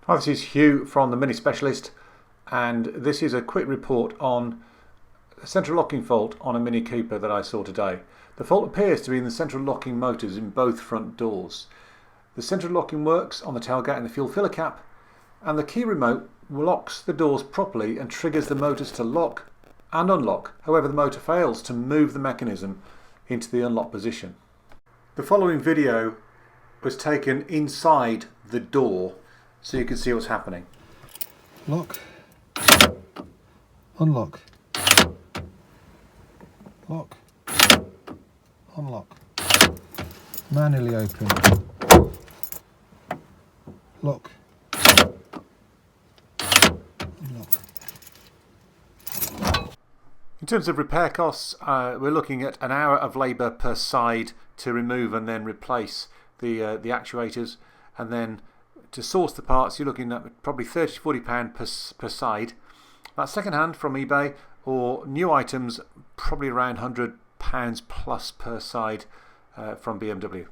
Hi, this is Hugh from the Mini Specialist, and this is a quick report on a central locking fault on a Mini Cooper that I saw today. The fault appears to be in the central locking motors in both front doors. The central locking works on the tailgate and the fuel filler cap, and the key remote locks the doors properly and triggers the motors to lock and unlock. However, the motor fails to move the mechanism into the unlock position. The following video was taken inside the door, so you can see what's happening. Lock, unlock, lock, unlock, manually open, lock, unlock. In terms of repair costs, we're looking at an hour of labour per side to remove and then replace the actuators, and then to source the parts you're looking at probably £30 to £40 per side. That's second hand from eBay, or new items probably around £100 plus per side from BMW.